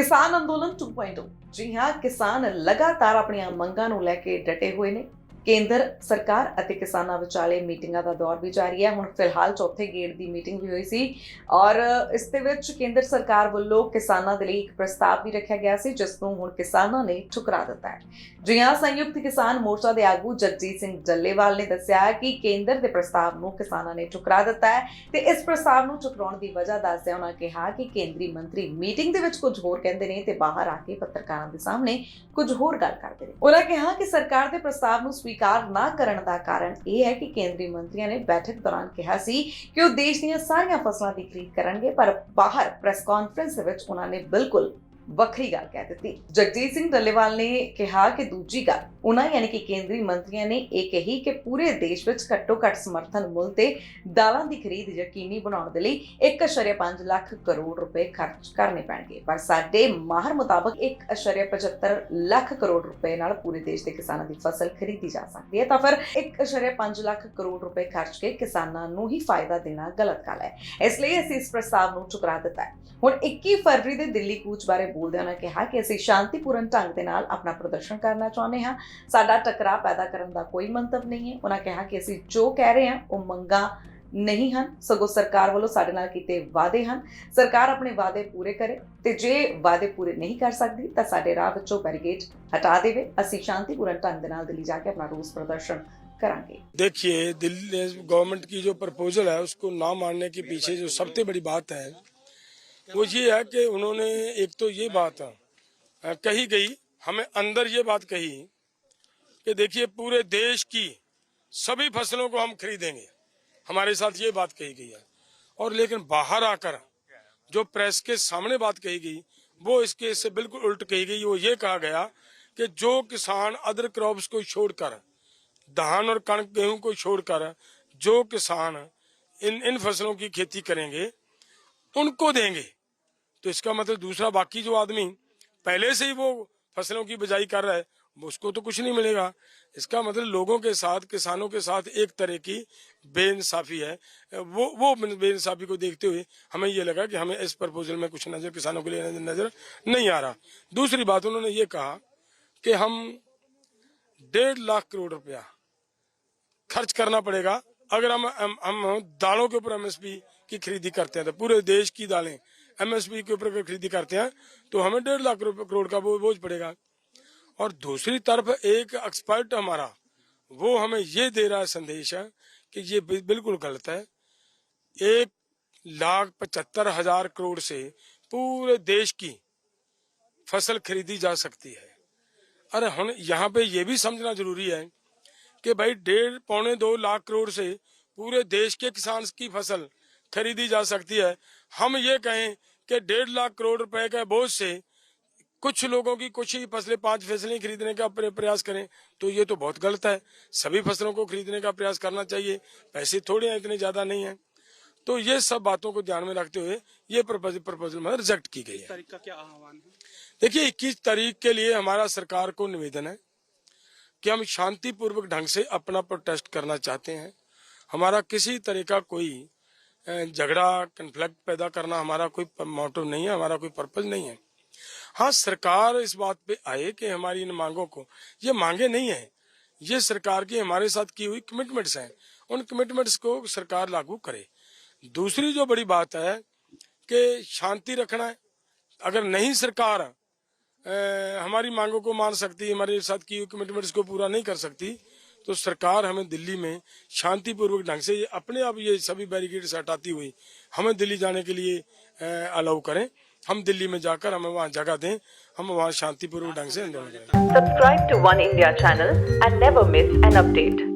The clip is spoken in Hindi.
किसान अंदोलन 2.0 जी हाँ, किसान ਲਗਾਤਾਰ ਆਪਣੀਆਂ ਮੰਗਾਂ ਨੂੰ ਲੈ ਕੇ ਡਟੇ ਹੋਏ ਨੇ। ਕੇਂਦਰ ਸਰਕਾਰ ਅਤੇ ਕਿਸਾਨਾਂ ਵਿਚਾਲੇ ਮੀਟਿੰਗਾਂ ਦਾ ਦੌਰ ਵੀ ਜਾਰੀ ਹੈ। ਹੁਣ ਫਿਲਹਾਲ ਚੌਥੇ ਗੇੜ ਦੀ ਮੀਟਿੰਗ ਵੀ ਹੋਈ ਸੀ ਔਰ ਇਸ ਦੇ ਵਿੱਚ ਕੇਂਦਰ ਸਰਕਾਰ ਵੱਲੋਂ ਕਿਸਾਨਾਂ ਦੇ ਲਈ ਇੱਕ ਪ੍ਰਸਤਾਵ ਵੀ ਰੱਖਿਆ ਗਿਆ ਸੀ, ਜਿਸ ਨੂੰ ਹੁਣ ਕਿਸਾਨਾਂ ਨੇ ਠੁਕਰਾ ਦਿੱਤਾ ਹੈ। ਜੀ ਹਾਂ, ਸੰਯੁਕਤ ਕਿਸਾਨ ਮੋਰਚਾ ਦੇ ਆਗੂ ਜਗਜੀਤ ਸਿੰਘ ਡੱਲੇਵਾਲ ਨੇ ਦੱਸਿਆ ਕਿ ਕੇਂਦਰ ਦੇ ਪ੍ਰਸਤਾਵ ਨੂੰ ਕਿਸਾਨਾਂ ਨੇ ਠੁਕਰਾ ਦਿੱਤਾ ਹੈ ਤੇ ਇਸ ਪ੍ਰਸਤਾਵ ਨੂੰ ਠੁਕਰਾਉਣ ਦੀ ਵਜ੍ਹਾ ਦੱਸਦਿਆਂ ਉਹਨਾਂ ਕਿਹਾ ਕਿ ਕੇਂਦਰੀ ਮੰਤਰੀ ਮੀਟਿੰਗ ਦੇ ਵਿੱਚ ਕੁਝ ਹੋਰ ਕਹਿੰਦੇ ਨੇ ਤੇ ਬਾਹਰ ਆ ਕੇ ਪੱਤਰਕਾਰਾਂ ਦੇ ਸਾਹਮਣੇ ਕੁਝ ਹੋਰ ਗੱਲ ਕਰਦੇ ਨੇ। ਉਹਨਾਂ ਕਿਹਾ ਕਿ ਸਰਕਾਰ ਦੇ ਪ੍ਰਸਤਾਵ ਨੂੰ स्वीकार ना करने का कारण यह है कि केंद्रीय मंत्रियों ने बैठक दौरान कहा सी कि वो देश ਦੀਆਂ ਸਾਰੀਆਂ ਫਸਲਾਂ ਦੀ ਖਰੀਦ ਕਰਨਗੇ, ਪਰ ਬਾਹਰ ਪ੍ਰੈਸ ਕਾਨਫਰੰਸ ਦੇ ਵਿੱਚ ਉਹਨਾਂ ਨੇ ਬਿਲਕੁਲ ਵੱਖਰੀ ਗੱਲ ਕਹਿ ਦਿੱਤੀ। ਜਗਜੀਤ ਸਿੰਘ ਡੱਲੇਵਾਲ ਨੇ ਕਿਹਾ ਕਿ ਦੂਜੀ ਗੱਲ ਉਹਨਾਂ ਯਾਨੀ ਕਿ ਕੇਂਦਰੀ ਮੰਤਰੀਆਂ ਨੇ ਇਹ ਕਹੀ ਕਿ ਪੂਰੇ ਦੇਸ਼ ਵਿੱਚ ਘੱਟੋ ਘੱਟ ਸਮਰਥਨ ਮੁੱਲ ਤੇ ਦਾਲਾਂ ਦੀ ਖਰੀਦ ਯਕੀਨੀ ਬਣਾਉਣ ਦੇ ਲਈ 1.5 ਲੱਖ ਕਰੋੜ ਰੁਪਏ ਖਰਚ ਕਰਨੇ ਪੈਣਗੇ, ਪਰ ਸਾਡੇ ਮਾਹਰ ਮੁਤਾਬਕ 1.75 ਲੱਖ ਕਰੋੜ ਰੁਪਏ ਨਾਲ ਪੂਰੇ ਦੇਸ਼ ਦੇ ਕਿਸਾਨਾਂ ਦੀ ਫਸਲ ਖਰੀਦੀ ਜਾ ਸਕਦੀ ਹੈ। ਤਾਂ ਫਿਰ 1.5 ਲੱਖ ਕਰੋੜ ਰੁਪਏ ਖਰਚ ਕੇ ਕਿਸਾਨਾਂ ਨੂੰ ਹੀ ਫਾਇਦਾ ਦੇਣਾ ਗਲਤ ਗੱਲ ਹੈ। ਇਸ ਲਈ ਅਸੀਂ ਇਸ ਪ੍ਰਸਤਾਵ ਨੂੰ ਠੁਕਰਾ ਦਿੱਤਾ ਹੈ। ਹੁਣ 21 ਫਰਵਰੀ ਦੇ ਦਿੱਲੀ ਕੂਚ ਬਾਰੇ ਬੋਲਦੇ ਉਹਨਾਂ ਕਿਹਾ ਕਿ ਅਸੀਂ ਸ਼ਾਂਤੀਪੂਰਨ ਢੰਗ ਦੇ ਨਾਲ ਆਪਣਾ ਪ੍ਰਦਰਸ਼ਨ ਕਰਨਾ ਚਾਹੁੰਦੇ ਹਾਂ, ਸਾਡਾ ਟਕਰਾਅ ਪੈਦਾ ਕਰਨ ਦਾ ਕੋਈ ਮੰਤਵ ਨਹੀਂ ਹੈ। ਉਹਨਾਂ ਕਿਹਾ ਕਿ ਅਸੀਂ ਜੋ ਕਹਿ ਰਹੇ ਹਾਂ ਉਹ ਮੰਗਾਂ ਨਹੀਂ ਹਨ, ਸਗੋਂ ਸਰਕਾਰ ਵੱਲੋਂ ਸਾਡੇ ਨਾਲ ਕੀਤੇ ਵਾਅਦੇ ਹਨ। ਸਰਕਾਰ ਆਪਣੇ ਵਾਅਦੇ ਪੂਰੇ ਕਰੇ ਤੇ ਜੇ ਵਾਅਦੇ ਪੂਰੇ ਨਹੀਂ ਕਰ ਸਕਦੀ ਤਾਂ ਸਾਡੇ ਰਾਹ ਵਿੱਚੋਂ ਬੈਰੀਕੇਡ ਹਟਾ ਦੇਵੇ। ਅਸੀਂ ਸ਼ਾਂਤੀਪੂਰਨ ਢੰਗ ਦੇ ਨਾਲ ਦਿੱਲੀ ਜਾ ਕੇ ਆਪਣਾ ਰੋਸ प्रदर्शन करांगे। देखिए, दिल्ली गवर्नमेंट की जो प्रपोजल है उसको ना मानने के पीछे जो सबसे बड़ी बात है वो ये है कि उन्होंने एक तो ये बात कही गई, हमें अंदर ये बात कही कि देखिए पूरे देश की सभी फसलों को हम खरीदेंगे, हमारे साथ ये बात कही गई है। और लेकिन बाहर आकर जो प्रेस के सामने बात कही गई वो इससे बिल्कुल उल्ट कही गई। वो ये कहा गया कि जो किसान अदर क्रॉप्स को छोड़कर, धान और कणक गेहूं को छोड़कर जो किसान इन फसलों की खेती करेंगे उनको देंगे। तो इसका मतलब दूसरा बाकी जो आदमी पहले से ही वो फसलों की बिजाई कर रहा है उसको तो कुछ नहीं मिलेगा। इसका मतलब लोगों के साथ, किसानों के साथ एक तरह की बेइंसाफी है। वो बेइंसाफी को देखते हुए हमें ये लगा कि हमें इस प्रपोजल में कुछ नजर किसानों के लिए नजर नहीं आ रहा। दूसरी बात उन्होंने ये कहा कि हम 1.5 लाख करोड़ रुपया खर्च करना पड़ेगा अगर हम दालों के ऊपर एमएसपी की खरीदी करते हैं। तो पूरे देश की दालें एमएसपी के ऊपर खरीदी करते हैं तो हमें 1.5 लाख करोड़ का बोझ पड़ेगा। और दूसरी तरफ एक एक्सपर्ट हमारा वो हमें ये दे रहा है संदेश है कि ये बिल्कुल गलत है। 1,75,000 करोड़ से पूरे देश की फसल खरीदी जा सकती है। अरे हम यहाँ पे ये भी समझना जरूरी है कि भाई 1.5-2 लाख करोड़ से पूरे देश के किसान की फसल खरीदी जा सकती है। हम ये कहें कि 1.5 लाख करोड़ रुपए के बोझ से कुछ लोगों की कुछ ही फसलें, 5 फसलें खरीदने का प्रयास करें तो ये तो बहुत गलत है। सभी फसलों को खरीदने का प्रयास करना चाहिए, पैसे थोड़े हैं, इतने ज्यादा नहीं है। तो ये सब बातों को ध्यान में रखते हुए ये प्रपोजल में रिजेक्ट की गई है। तारीख का क्या आह्वान है? देखिए, 21 तारीख के लिए हमारा सरकार को निवेदन है कि हम शांतिपूर्वक ढंग से अपना प्रोटेस्ट करना चाहते हैं। हमारा किसी तरह का कोई झगड़ा, कन्फ्लिक्ट पैदा करना हमारा कोई मोटिव नहीं है, हमारा कोई पर्पज नहीं है। हाँ, सरकार इस बात पे आए कि हमारी इन मांगों को, ये मांगे नहीं है, ये सरकार की हमारे साथ की हुई कमिटमेंट्स हैं, उन कमिटमेंट्स को सरकार लागू करे। दूसरी जो बड़ी बात है कि शांति रखना है। अगर नहीं सरकार हमारी मांगों को मान सकती, हमारे साथ की हुई कमिटमेंट्स को पूरा नहीं कर सकती, तो सरकार हमें दिल्ली में शांतिपूर्वक ढंग से अपने आप ये सभी बैरिकेड्स हटाती हुई हमें दिल्ली जाने के लिए अलाउ करें। हम दिल्ली में जाकर हमें वहाँ जगह दें, हम वहाँ शांतिपूर्वक ढंग से आंदोलन करें। Subscribe to One India channel and never miss an update.